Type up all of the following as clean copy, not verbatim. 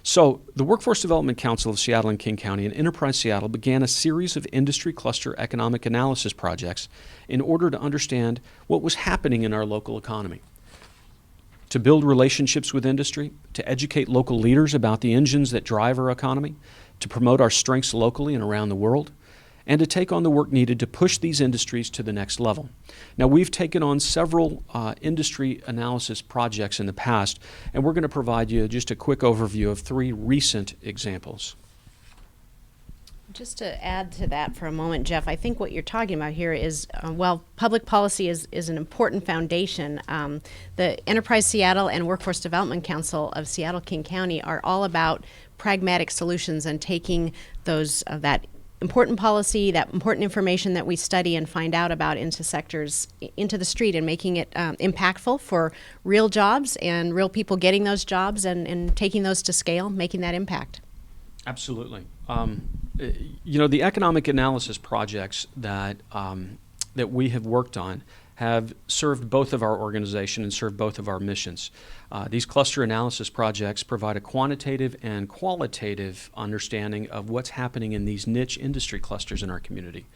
So the Workforce Development Council of Seattle and King County and Enterprise Seattle began a series of industry cluster economic analysis projects in order to understand what was happening in our local economy, to build relationships with industry, to educate local leaders about the engines that drive our economy, to promote our strengths locally and around the world, and to take on the work needed to push these industries to the next level. Now, we've taken on several industry analysis projects in the past, and we're going to provide you just a quick overview of 3 recent examples. Just to add to that for a moment, Jeff, I think what you're talking about here is, well, public policy is an important foundation. The Enterprise Seattle and Workforce Development Council of Seattle-King County are all about pragmatic solutions and taking those that important policy, that important information that we study and find out about into sectors, into the street, and making it impactful for real jobs and real people getting those jobs and taking those to scale, making that impact. Absolutely. You know, the economic analysis projects that we have worked on have served both of our organization and served both of our missions. These cluster analysis projects provide a quantitative and qualitative understanding of what's happening in these niche industry clusters in our community.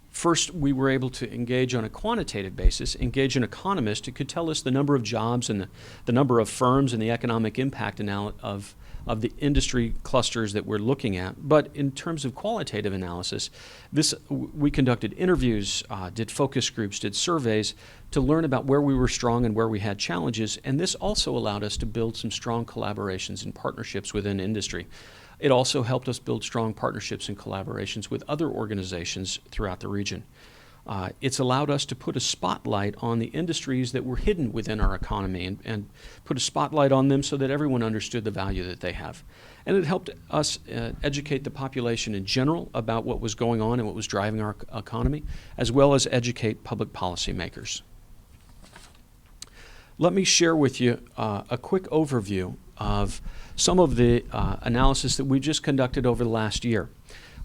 First, we were able to engage on a quantitative basis, engage an economist who could tell us the number of jobs and the number of firms and the economic impact of the industry clusters that we're looking at. But in terms of qualitative analysis, we conducted interviews, did focus groups, did surveys to learn about where we were strong and where we had challenges, and this also allowed us to build some strong collaborations and partnerships within industry. It also helped us build strong partnerships and collaborations with other organizations throughout the region. It's allowed us to put a spotlight on the industries that were hidden within our economy and put a spotlight on them so that everyone understood the value that they have. And it helped us educate the population in general about what was going on and what was driving our economy, as well as educate public policymakers. Let me share with you a quick overview of some of the analysis that we just conducted over the last year.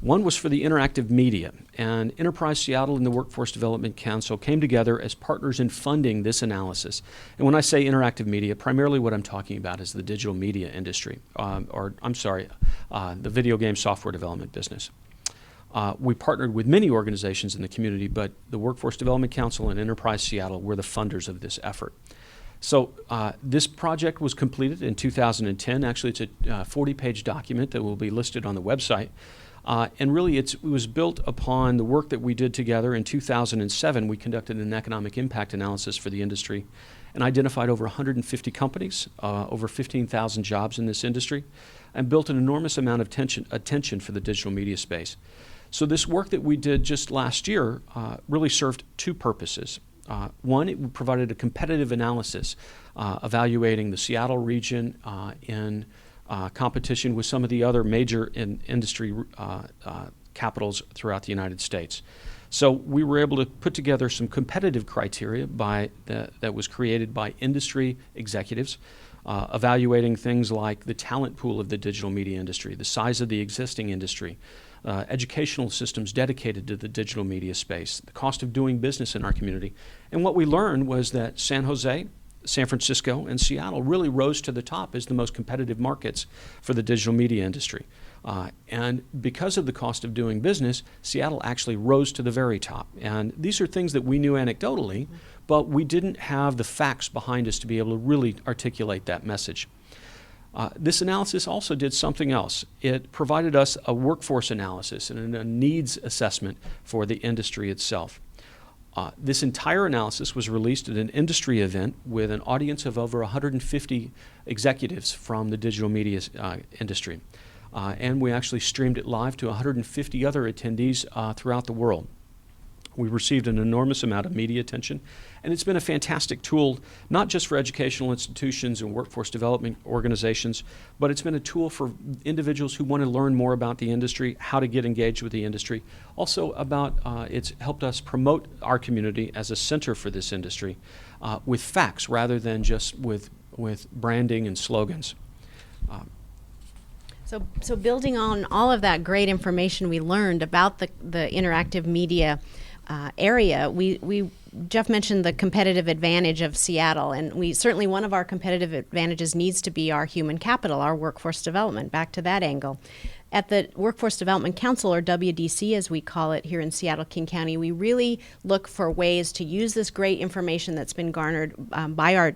One was for the interactive media, and Enterprise Seattle and the Workforce Development Council came together as partners in funding this analysis. And when I say interactive media, primarily what I'm talking about is the digital media industry, the video game software development business. We partnered with many organizations in the community, but the Workforce Development Council and Enterprise Seattle were the funders of this effort. So this project was completed in 2010. Actually, it's a 40-page document that will be listed on the website. And really, it was built upon the work that we did together. In 2007, we conducted an economic impact analysis for the industry and identified over 150 companies, over 15,000 jobs in this industry, and built an enormous amount of attention for the digital media space. So this work that we did just last year really served 2 purposes. One, it provided a competitive analysis evaluating the Seattle region in competition with some of the other major industry capitals throughout the United States. So we were able to put together some competitive criteria that was created by industry executives, evaluating things like the talent pool of the digital media industry, the size of the existing industry, educational systems dedicated to the digital media space, the cost of doing business in our community. And what we learned was that San Jose, San Francisco, and Seattle really rose to the top as the most competitive markets for the digital media industry. And because of the cost of doing business, Seattle actually rose to the very top. And these are things that we knew anecdotally, but we didn't have the facts behind us to be able to really articulate that message. This analysis also did something else. It provided us a workforce analysis and a needs assessment for the industry itself. This entire analysis was released at an industry event with an audience of over 150 executives from the digital media industry. And we actually streamed it live to 150 other attendees throughout the world. We received an enormous amount of media attention, and it's been a fantastic tool, not just for educational institutions and workforce development organizations, but it's been a tool for individuals who want to learn more about the industry, how to get engaged with the industry. Also it's helped us promote our community as a center for this industry with facts rather than just with branding and slogans. So building on all of that great information we learned about the interactive media area, we Jeff mentioned the competitive advantage of Seattle, and we certainly, one of our competitive advantages needs to be our human capital, our workforce development, back to that angle. At the Workforce Development Council, or WDC as we call it here in Seattle, King County, we really look for ways to use this great information that's been garnered by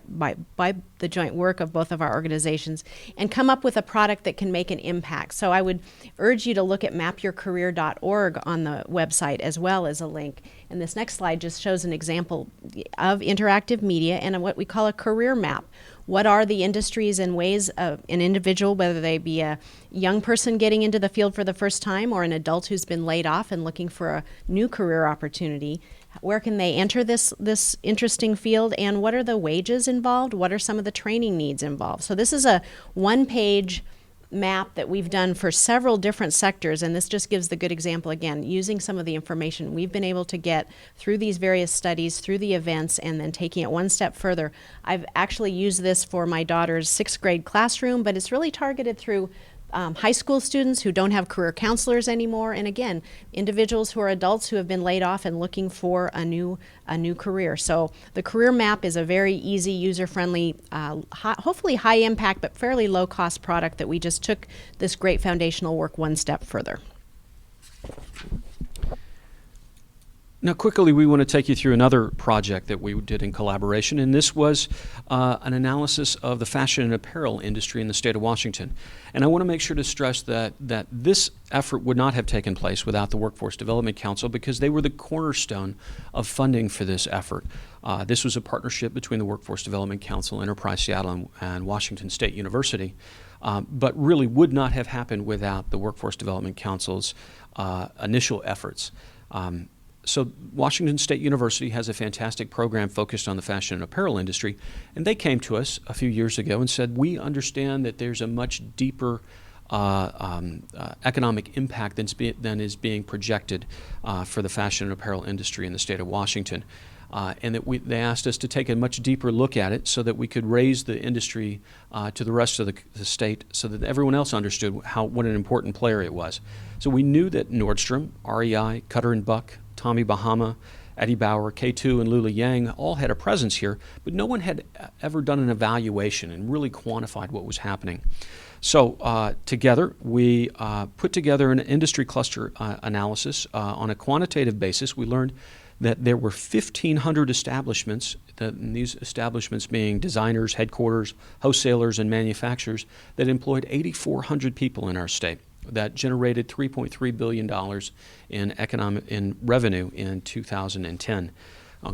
the joint work of both of our organizations and come up with a product that can make an impact. So I would urge you to look at mapyourcareer.org on the website as well as a link. And this next slide just shows an example of interactive media and what we call a career map. What are the industries and ways of an individual, whether they be a young person getting into the field for the first time or an adult who's been laid off and looking for a new career opportunity, where can they enter this interesting field, and what are the wages involved? What are some of the training needs involved? So this is a one-page map that we've done for several different sectors, and this just gives the good example again, using some of the information we've been able to get through these various studies, through the events, and then taking it one step further. I've actually used this for my daughter's 6th grade classroom, but it's really targeted through high school students who don't have career counselors anymore, and again, individuals who are adults who have been laid off and looking for a new career. So the career map is a very easy, user-friendly, hopefully high impact but fairly low cost product that we just took this great foundational work one step further. Now, quickly, we want to take you through another project that we did in collaboration, and this was an analysis of the fashion and apparel industry in the state of Washington. And I want to make sure to stress that this effort would not have taken place without the Workforce Development Council, because they were the cornerstone of funding for this effort. This was a partnership between the Workforce Development Council, Enterprise Seattle, and Washington State University, but really would not have happened without the Workforce Development Council's initial efforts. So Washington State University has a fantastic program focused on the fashion and apparel industry, and they came to us a few years ago and said, we understand that there's a much deeper economic impact than is being projected for the fashion and apparel industry in the state of Washington. And that they asked us to take a much deeper look at it so that we could raise the industry to the rest of the state so that everyone else understood what an important player it was. So we knew that Nordstrom, REI, Cutter & Buck, Tommy Bahama, Eddie Bauer, K2, and Lula Yang all had a presence here, but no one had ever done an evaluation and really quantified what was happening. So together, we put together an industry cluster analysis on a quantitative basis. We learned that there were 1,500 establishments, and these establishments being designers, headquarters, wholesalers, and manufacturers, that employed 8,400 people in our state, that generated $3.3 billion in revenue in 2010.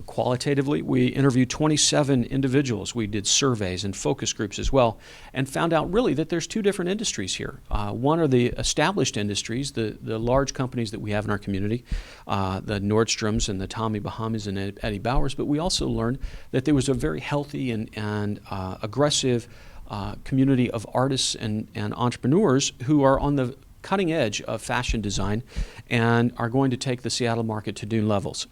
Qualitatively, we interviewed 27 individuals. We did surveys and focus groups as well, and found out really that there's two different industries here. One are the established industries, the large companies that we have in our community, the Nordstroms and the Tommy Bahamas and Eddie Bauers, but we also learned that there was a very healthy and aggressive community of artists and entrepreneurs who are on the cutting edge of fashion design and are going to take the Seattle market to new levels.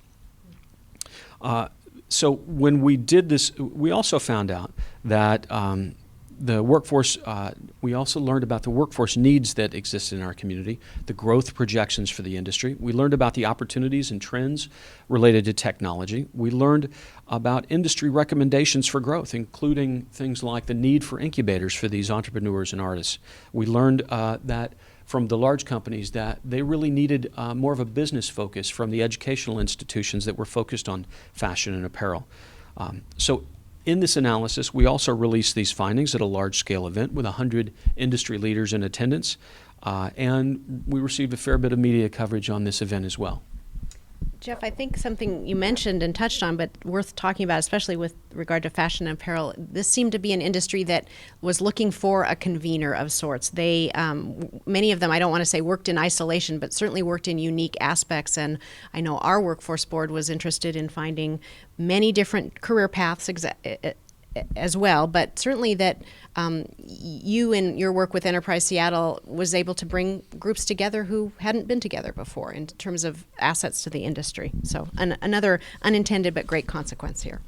So when we did this, we also found out that the workforce, we also learned about the workforce needs that exist in our community, the growth projections for the industry. We learned about the opportunities and trends related to technology. We learned about industry recommendations for growth, including things like the need for incubators for these entrepreneurs and artists. We learned that from the large companies that they really needed more of a business focus from the educational institutions that were focused on fashion and apparel. So in this analysis, we also released these findings at a large-scale event with 100 industry leaders in attendance, and we received a fair bit of media coverage on this event as well. Jeff, I think something you mentioned and touched on, but worth talking about, especially with regard to fashion and apparel, this seemed to be an industry that was looking for a convener of sorts. They, many of them, I don't want to say worked in isolation, but certainly worked in unique aspects. And I know our workforce board was interested in finding many different career paths as well, but certainly that you in your work with Enterprise Seattle was able to bring groups together who hadn't been together before in terms of assets to the industry. So another unintended but great consequence here.